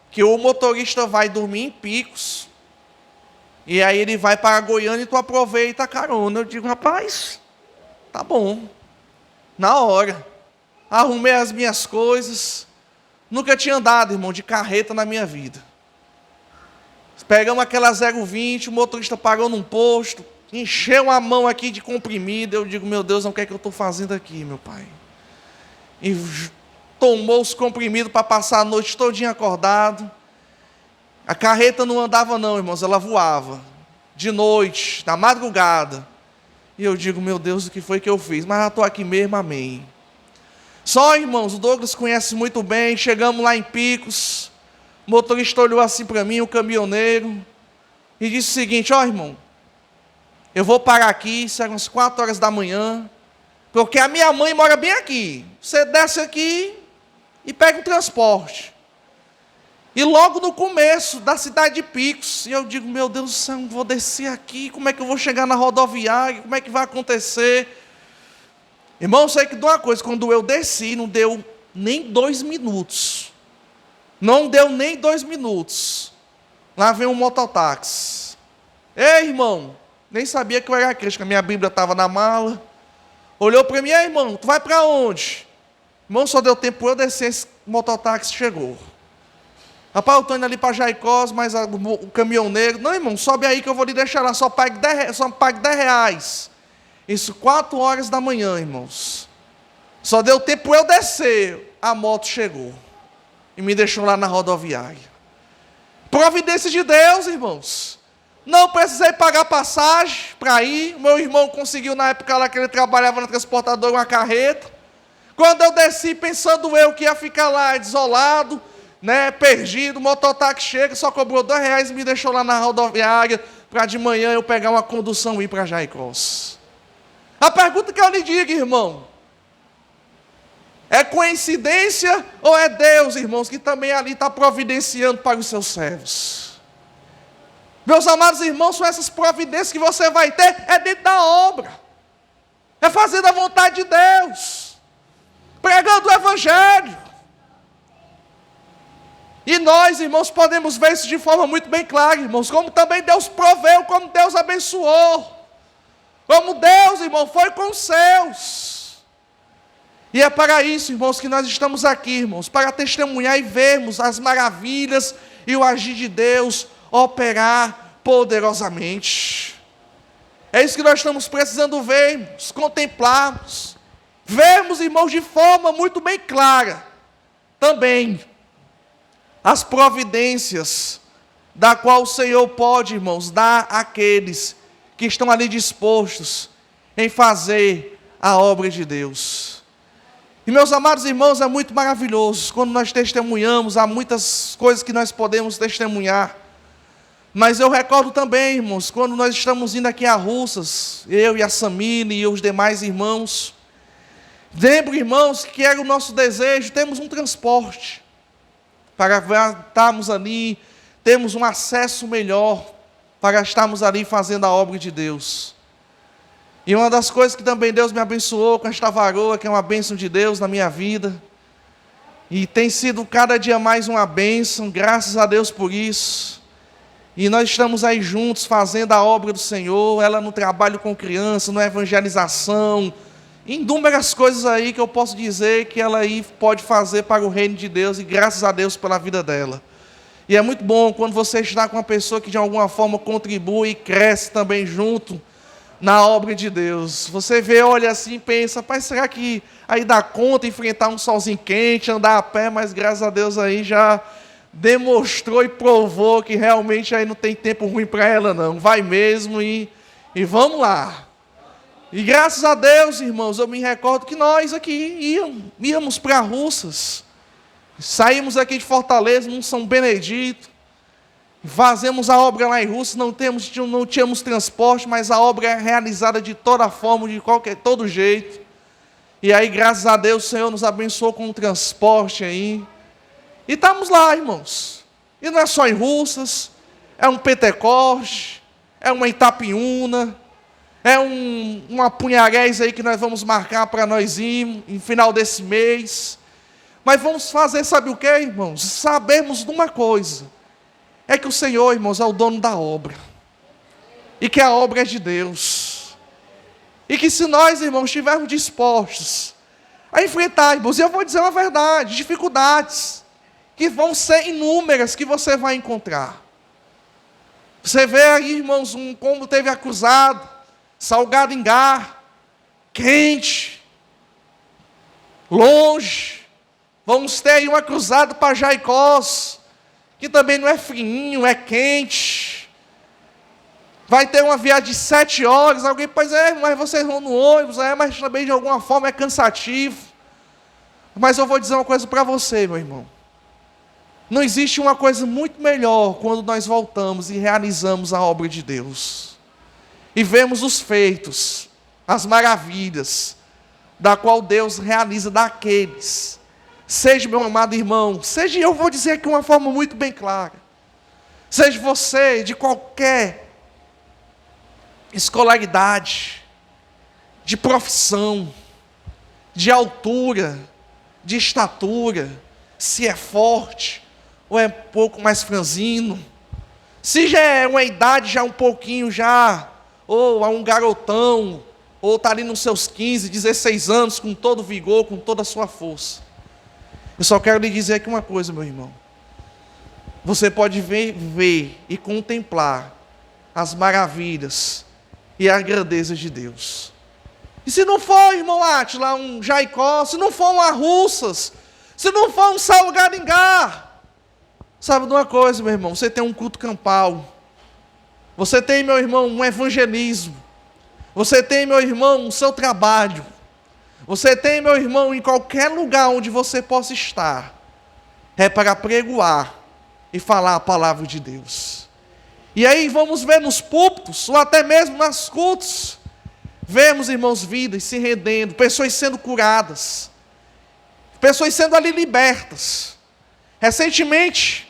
Que o motorista vai dormir em Picos, e aí ele vai para Goiânia e tu aproveita a carona. Eu digo, rapaz, tá bom. Na hora, arrumei as minhas coisas, nunca tinha andado, irmão, de carreta na minha vida. Pegamos aquela 020, o motorista parou num posto, encheu a mão aqui de comprimido, eu digo, meu Deus, o que é que eu estou fazendo aqui, meu pai? E tomou os comprimidos para passar a noite todinha acordado. A carreta não andava não, irmãos, ela voava, de noite, na madrugada. E eu digo, meu Deus, o que foi que eu fiz? Mas já estou aqui mesmo, amém. Só, irmãos, o Douglas conhece muito bem, chegamos lá em Picos, o motorista olhou assim para mim, o caminhoneiro, e disse o seguinte, irmão, eu vou parar aqui, serão as 4 horas da manhã, porque a minha mãe mora bem aqui, você desce aqui e pega o transporte. E logo no começo da cidade de Picos, e eu digo, meu Deus do céu, vou descer aqui, como é que eu vou chegar na rodoviária, como é que vai acontecer? Irmão, eu sei que de uma coisa, quando eu desci, não deu nem 2 minutos. Não deu nem 2 minutos. Lá vem um mototáxi. Ei, irmão, nem sabia que eu era crente, a minha Bíblia estava na mala. Olhou para mim: ei, irmão, tu vai para onde? Irmão, só deu tempo eu descer, esse mototáxi chegou. Rapaz, eu estou indo ali para Jaicós, mas o caminhoneiro: não, irmão, sobe aí que eu vou lhe deixar lá, só pague 10 reais. Isso 4 horas da manhã, irmãos. Só deu tempo eu descer, a moto chegou e me deixou lá na rodoviária. Providência de Deus, irmãos. Não precisei pagar passagem para ir. Meu irmão conseguiu, na época lá que ele trabalhava na transportadora, uma carreta. Quando eu desci, pensando eu que ia ficar lá desolado, né, perdido, o mototáxi chega, só cobrou 2 reais e me deixou lá na rodoviária para de manhã eu pegar uma condução e ir para Jaicós. A pergunta que eu lhe digo, irmão: é coincidência ou é Deus, irmãos, que também ali está providenciando para os seus servos? Meus amados irmãos, são essas providências que você vai ter, é dentro da obra. É fazendo a vontade de Deus. Pregando o Evangelho. E nós, irmãos, podemos ver isso de forma muito bem clara, irmãos, como também Deus proveu, como Deus abençoou. Como Deus, irmão, foi com os seus. E é para isso, irmãos, que nós estamos aqui, irmãos, para testemunhar e vermos as maravilhas e o agir de Deus operar poderosamente. É isso que nós estamos precisando ver, irmãos, contemplarmos, vermos, irmãos, de forma muito bem clara, também, as providências, da qual o Senhor pode, irmãos, dar àqueles que estão ali dispostos em fazer a obra de Deus. E, meus amados irmãos, é muito maravilhoso, quando nós testemunhamos, há muitas coisas que nós podemos testemunhar. Mas eu recordo também, irmãos, quando nós estamos indo aqui a Russas, eu e a Samile e os demais irmãos, lembro, irmãos, que era o nosso desejo, temos um transporte, para estarmos ali, temos um acesso melhor, para estarmos ali fazendo a obra de Deus. E uma das coisas que também Deus me abençoou com esta varoa, que é uma bênção de Deus na minha vida, e tem sido cada dia mais uma bênção, graças a Deus por isso. E nós estamos aí juntos fazendo a obra do Senhor, ela no trabalho com criança, na evangelização, inúmeras coisas aí que eu posso dizer que ela aí pode fazer para o reino de Deus, e graças a Deus pela vida dela. E é muito bom quando você está com uma pessoa que de alguma forma contribui e cresce também junto na obra de Deus. Você vê, olha assim e pensa: pai, será que aí dá conta enfrentar um solzinho quente, andar a pé? Mas graças a Deus aí já demonstrou e provou que realmente aí não tem tempo ruim para ela não, vai mesmo e vamos lá. E graças a Deus, irmãos, eu me recordo que nós aqui íamos para Russas, saímos aqui de Fortaleza, num São Benedito, fazemos a obra lá em Russas, não tínhamos transporte, mas a obra é realizada de toda forma, de todo jeito. E aí, graças a Deus, o Senhor nos abençoou com o transporte aí. E estamos lá, irmãos. E não é só em Russas, é um Pentecoste, é uma Itapiúna, é uma Punharés aí que nós vamos marcar para nós ir em final desse mês. Mas vamos fazer, sabe o que, irmãos? Sabemos de uma coisa, é que o Senhor, irmãos, é o dono da obra, e que a obra é de Deus, e que se nós, irmãos, estivermos dispostos a enfrentar, irmãos, e eu vou dizer uma verdade, dificuldades, que vão ser inúmeras que você vai encontrar. Você vê aí, irmãos, como teve acusado, Salgado Engar, quente, longe. Vamos ter aí uma cruzada para Jaicós, que também não é friinho, é quente. Vai ter uma viagem de 7 horas, alguém pode dizer: mas vocês vão no ônibus, mas também de alguma forma é cansativo. Mas eu vou dizer uma coisa para você, meu irmão. Não existe uma coisa muito melhor quando nós voltamos e realizamos a obra de Deus. E vemos os feitos, as maravilhas, da qual Deus realiza daqueles. Seja, meu amado irmão, seja, eu vou dizer aqui uma forma muito bem clara, seja você de qualquer escolaridade, de profissão, de altura, de estatura, se é forte ou é um pouco mais franzino, Se já é uma idade já um pouquinho já, ou a um garotão, ou está ali nos seus 15, 16 anos, com todo vigor, com toda a sua força. Eu só quero lhe dizer aqui uma coisa, meu irmão. Você pode ver e contemplar as maravilhas e a grandeza de Deus. E se não for, irmão Átila, um Jaicó, se não for uma Russas, se não for um Salgaringá, sabe de uma coisa, meu irmão? Você tem um culto campal. Você tem, meu irmão, um evangelismo. Você tem, meu irmão, o seu trabalho. Você tem, meu irmão, em qualquer lugar onde você possa estar, é para pregoar e falar a palavra de Deus. E aí vamos ver nos púlpitos, ou até mesmo nas cultos, vemos, irmãos, vidas se rendendo, pessoas sendo curadas, pessoas sendo ali libertas. Recentemente,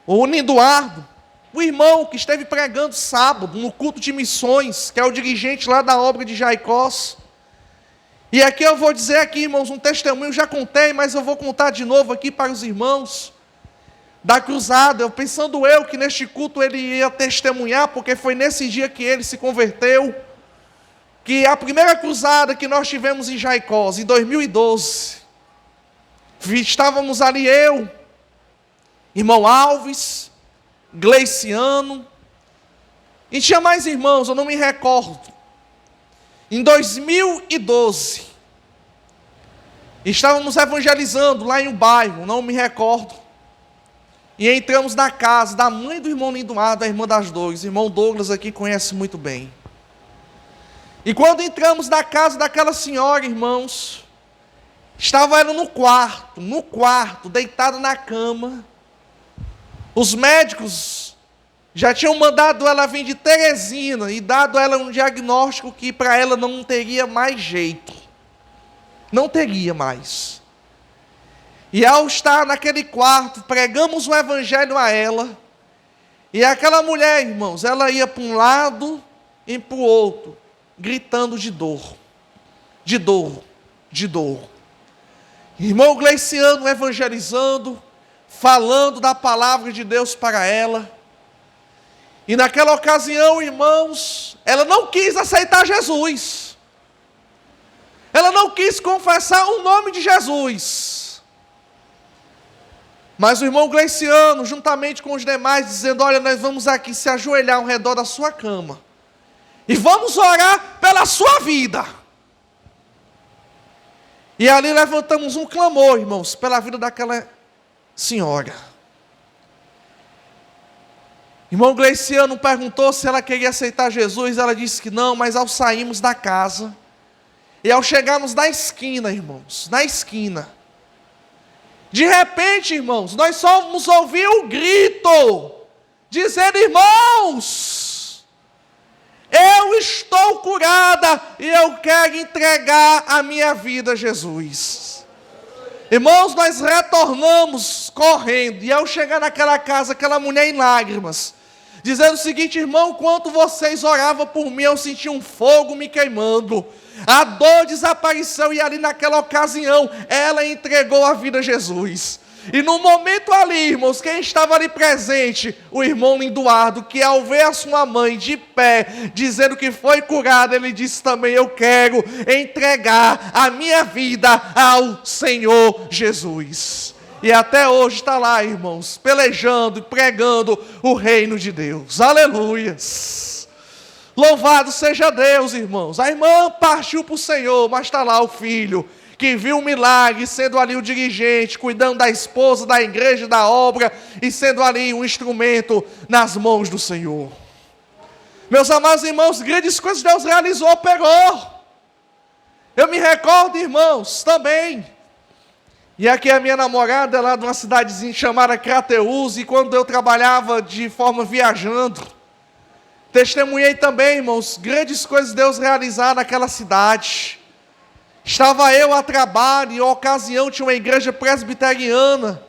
o Eduardo, o irmão que esteve pregando sábado no culto de missões, que é o dirigente lá da obra de Jaicós. E aqui eu vou dizer aqui, irmãos, um testemunho, já contei, mas eu vou contar de novo aqui para os irmãos da cruzada, pensando eu que neste culto ele ia testemunhar, porque foi nesse dia que ele se converteu, que a primeira cruzada que nós tivemos em Jaicós, em 2012, estávamos ali eu, irmão Alves, Gleiciano, e tinha mais irmãos, eu não me recordo. Em 2012, estávamos evangelizando lá em um bairro, não me recordo, e entramos na casa da mãe do irmão Lindomar, da irmã das Dores, irmão Douglas aqui conhece muito bem. E quando entramos na casa daquela senhora, irmãos, estava ela no quarto, deitada na cama. Os médicos já tinham mandado ela vir de Teresina e dado a ela um diagnóstico que para ela não teria mais jeito. Não teria mais. E ao estar naquele quarto, pregamos o evangelho a ela. E aquela mulher, irmãos, ela ia para um lado e para o outro, gritando de dor. De dor, de dor. Irmão Gleiciano evangelizando, falando da palavra de Deus para ela. E naquela ocasião, irmãos, ela não quis aceitar Jesus. Ela não quis confessar o nome de Jesus. Mas o irmão Gleiciano, juntamente com os demais, dizendo, olha, nós vamos aqui se ajoelhar ao redor da sua cama. E vamos orar pela sua vida. E ali levantamos um clamor, irmãos, pela vida daquela senhora. Irmão Gleiciano perguntou se ela queria aceitar Jesus, ela disse que não, mas ao sairmos da casa, e ao chegarmos na esquina, irmãos, na esquina, de repente, irmãos, nós só vamos ouvir um grito, dizendo, irmãos, eu estou curada, e eu quero entregar a minha vida a Jesus. Irmãos, nós retornamos correndo, e ao chegar naquela casa, aquela mulher em lágrimas, dizendo o seguinte, irmão, enquanto vocês oravam por mim, eu senti um fogo me queimando, a dor desapareceu, e ali naquela ocasião, ela entregou a vida a Jesus. E no momento ali, irmãos, quem estava ali presente? O irmão Eduardo, que ao ver a sua mãe de pé, dizendo que foi curada, ele disse também, eu quero entregar a minha vida ao Senhor Jesus. E até hoje está lá, irmãos, pelejando e pregando o reino de Deus. Aleluias! Louvado seja Deus, irmãos. A irmã partiu para o Senhor, mas está lá o filho, que viu um milagre, sendo ali o dirigente, cuidando da esposa, da igreja, da obra, e sendo ali um instrumento nas mãos do Senhor. Meus amados irmãos, grandes coisas Deus realizou, pegou. Eu me recordo, irmãos, também. E aqui a minha namorada é lá de uma cidadezinha chamada Crateús, e quando eu trabalhava de forma viajando, testemunhei também, irmãos, grandes coisas Deus realizar naquela cidade. Estava eu a trabalho, e em ocasião tinha uma igreja presbiteriana,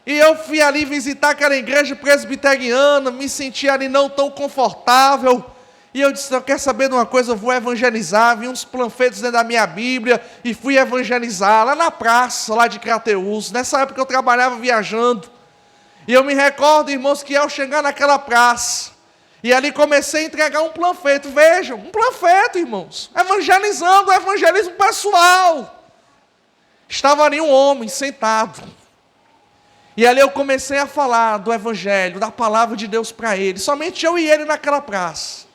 e eu fui ali visitar aquela igreja presbiteriana, me senti ali não tão confortável, e eu disse, eu quero saber de uma coisa, eu vou evangelizar, vi uns panfletos dentro da minha Bíblia, e fui evangelizar, lá na praça, lá de Crateús. Nessa época eu trabalhava viajando, E eu me recordo, irmãos, que ao chegar naquela praça, e ali comecei a entregar um panfleto. Vejam, um panfleto, irmãos. Evangelizando, o evangelismo pessoal. Estava ali um homem sentado. E ali eu comecei a falar do evangelho, da palavra de Deus para ele. Somente eu e ele naquela praça.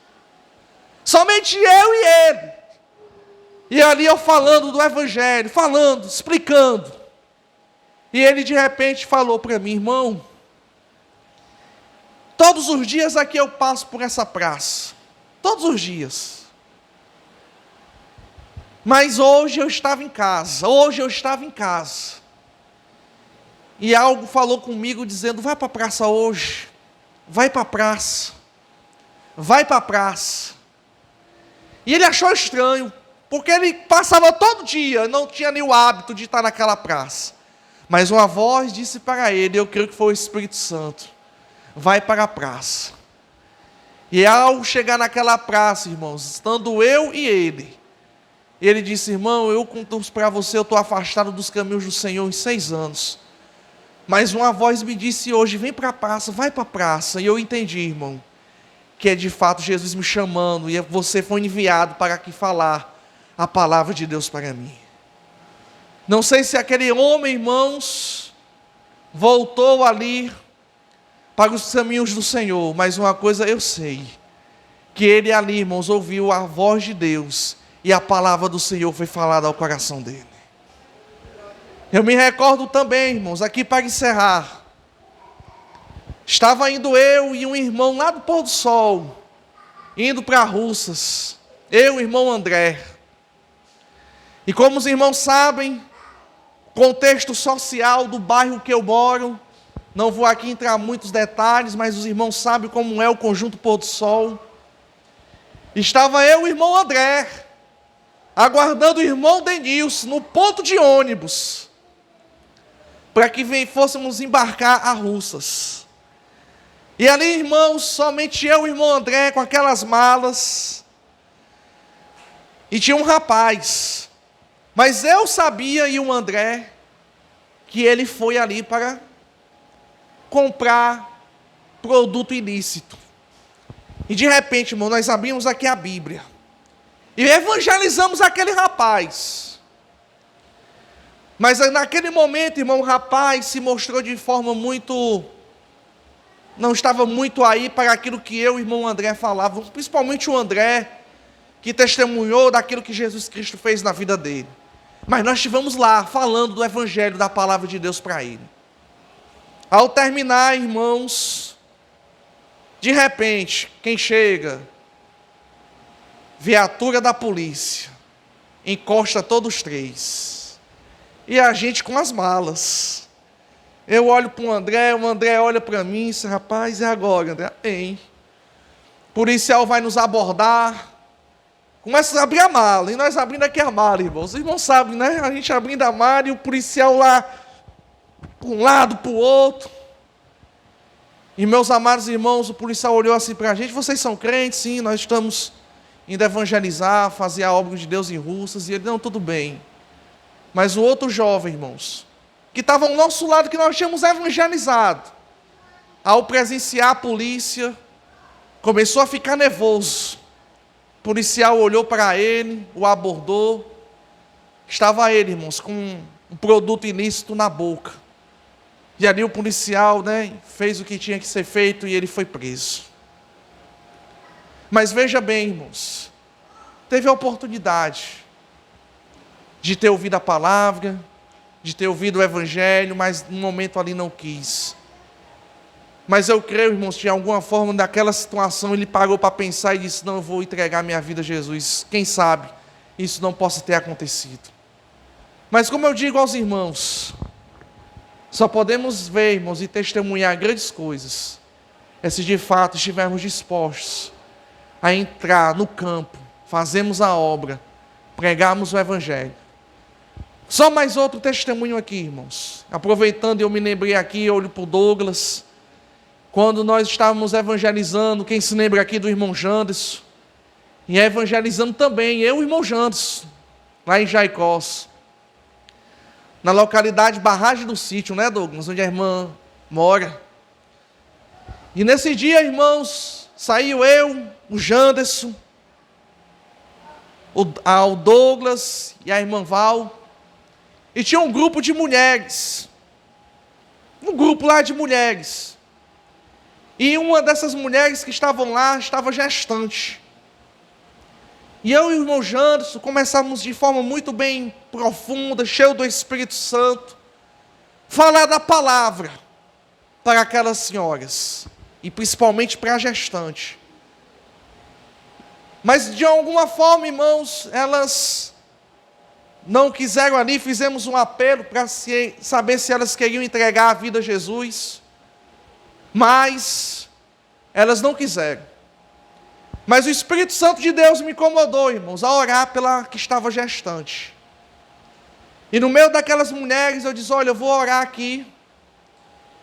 Somente eu e ele. E ali eu falando do evangelho, falando, explicando. E ele de repente falou para mim: irmão, todos os dias aqui eu passo por essa praça. Todos os dias. Mas hoje eu estava em casa. E algo falou comigo dizendo: vai para a praça hoje. Vai para a praça. Vai para a praça. E ele achou estranho, porque ele passava todo dia, não tinha nem o hábito de estar naquela praça. Mas uma voz disse para ele, eu creio que foi o Espírito Santo: vai para a praça. E ao chegar naquela praça, irmãos, estando eu e ele disse: irmão, eu conto para você, eu estou afastado dos caminhos do Senhor em 6 anos. Mas uma voz me disse hoje: vem para a praça, vai para a praça. E eu entendi, irmão, que é de fato Jesus me chamando, e você foi enviado para aqui falar a palavra de Deus para mim. Não sei se aquele homem, irmãos, voltou ali para os caminhos do Senhor, mas uma coisa eu sei, que ele ali, irmãos, ouviu a voz de Deus, e a palavra do Senhor foi falada ao coração dele. Eu me recordo também, irmãos, aqui para encerrar, estava indo eu e um irmão lá do pôr do sol, indo para Russas, eu e o irmão André. E como os irmãos sabem, contexto social do bairro que eu moro, não vou aqui entrar em muitos detalhes, mas os irmãos sabem como é o conjunto Pôr do Sol. Estava eu e o irmão André, aguardando o irmão Denilson no ponto de ônibus, para que fôssemos embarcar a Russas. E ali, irmãos, somente eu e o irmão André com aquelas malas. E tinha um rapaz, mas eu sabia, e o André, que ele foi ali para comprar produto ilícito. E de repente, irmão, nós abrimos aqui a Bíblia e evangelizamos aquele rapaz. Mas naquele momento, irmão, o rapaz se mostrou de forma não estava muito aí para aquilo que eu e o irmão André falávamos, principalmente o André, que testemunhou daquilo que Jesus Cristo fez na vida dele. Mas nós estivemos lá, falando do evangelho, da palavra de Deus para ele. Ao terminar, irmãos, de repente, quem chega? Viatura da polícia, encosta todos os 3. E a gente com as malas. Eu olho para o André olha para mim e diz: rapaz, e agora, André? Tem. O policial vai nos abordar. Começa a abrir a mala, e nós abrindo aqui a mala, irmãos. Os irmãos sabem, né? A gente abrindo a mala e o policial lá, para um lado, para o outro. E meus amados irmãos, o policial olhou assim para a gente: vocês são crentes? Sim, nós estamos indo evangelizar, fazer a obra de Deus em Russas. E ele: não, tudo bem. Mas o outro jovem, irmãos, que estava ao nosso lado, que nós tínhamos evangelizado, ao presenciar a polícia, começou a ficar nervoso. O policial olhou para ele, o abordou. Estava ele, irmãos, com um produto ilícito na boca. E ali o policial, fez o que tinha que ser feito e ele foi preso. Mas veja bem, irmãos, teve a oportunidade de ter ouvido a palavra, de ter ouvido o evangelho, mas no momento ali não quis. Mas eu creio, irmãos, que de alguma forma, naquela situação, ele parou para pensar e disse: não, eu vou entregar minha vida a Jesus. Quem sabe isso não possa ter acontecido. Mas como eu digo aos irmãos, só podemos ver, irmãos, e testemunhar grandes coisas, se de fato estivermos dispostos a entrar no campo, fazermos a obra, pregarmos o evangelho. Só mais outro testemunho aqui, irmãos. Aproveitando, eu me lembrei aqui, eu olho para o Douglas. Quando nós estávamos evangelizando, quem se lembra aqui do irmão Janderson? E evangelizando também, eu e o irmão Janderson, lá em Jaicós. Na localidade Barragem do Sítio, né, Douglas? Onde a irmã mora. E nesse dia, irmãos, saiu eu, o Janderson, o Douglas e a irmã Val, e tinha um grupo de mulheres, um grupo lá de mulheres, e uma dessas mulheres que estavam lá, estava gestante, e eu e o irmão Janderson começamos de forma muito bem profunda, cheio do Espírito Santo, falar da palavra para aquelas senhoras, e principalmente para a gestante. Mas de alguma forma, irmãos, elas não quiseram ali, fizemos um apelo para saber se elas queriam entregar a vida a Jesus, mas elas não quiseram. Mas o Espírito Santo de Deus me incomodou, irmãos, a orar pela que estava gestante. E no meio daquelas mulheres eu disse, olha, eu vou orar aqui,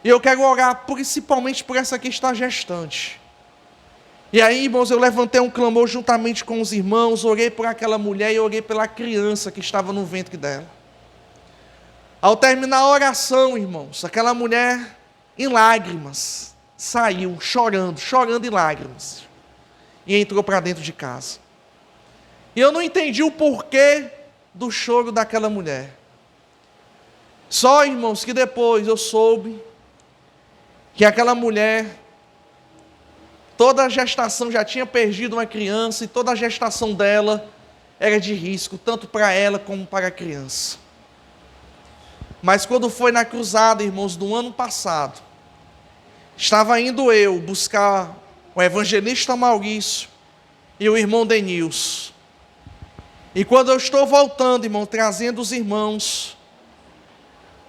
e eu quero orar principalmente por essa que está gestante. E aí, irmãos, eu levantei um clamor juntamente com os irmãos, orei por aquela mulher e orei pela criança que estava no ventre dela. Ao terminar a oração, irmãos, aquela mulher, em lágrimas, saiu chorando em lágrimas, e entrou para dentro de casa. E eu não entendi o porquê do choro daquela mulher. Só, irmãos, que depois eu soube que aquela mulher, toda a gestação já tinha perdido uma criança, e toda a gestação dela era de risco, tanto para ela como para a criança. Mas quando foi na cruzada, irmãos, do ano passado, estava indo eu buscar o evangelista Maurício e o irmão Denilson. E quando eu estou voltando, irmão, trazendo os irmãos,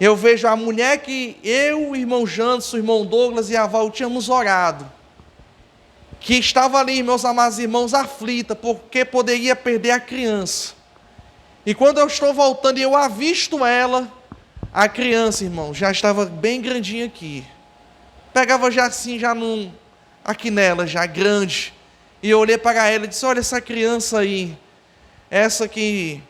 eu vejo a mulher que eu, o irmão Janderson, o irmão Douglas e a Val tínhamos orado, que estava ali, meus amados irmãos, aflita, porque poderia perder a criança. E quando eu estou voltando e eu avisto ela, a criança, irmão, já estava bem grandinha aqui. Pegava já assim, aqui nela, já grande. E eu olhei para ela e disse, olha essa criança aí, essa que...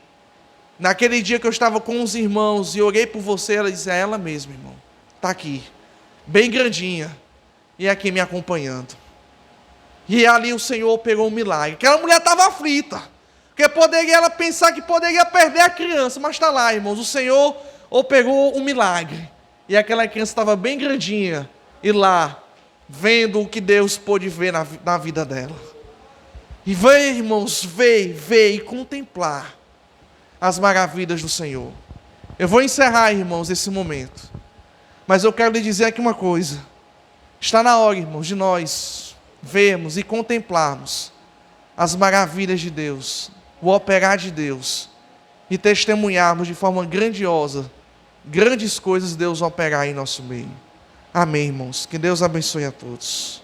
Naquele dia que eu estava com os irmãos e orei por você, ela disse, é ela mesma, irmão. Está aqui, bem grandinha, e aqui me acompanhando. E ali o Senhor pegou um milagre. Aquela mulher estava aflita, porque poderia ela pensar que poderia perder a criança, mas está lá, irmãos, o Senhor operou um milagre. E aquela criança estava bem grandinha, e lá, vendo o que Deus pôde ver na vida dela. E veio, irmãos, veio e contemplar as maravilhas do Senhor. Eu vou encerrar, irmãos, esse momento. Mas eu quero lhe dizer aqui uma coisa. Está na hora, irmãos, de nós vermos e contemplarmos as maravilhas de Deus, o operar de Deus, e testemunharmos de forma grandiosa, grandes coisas Deus operar em nosso meio. Amém, irmãos. Que Deus abençoe a todos.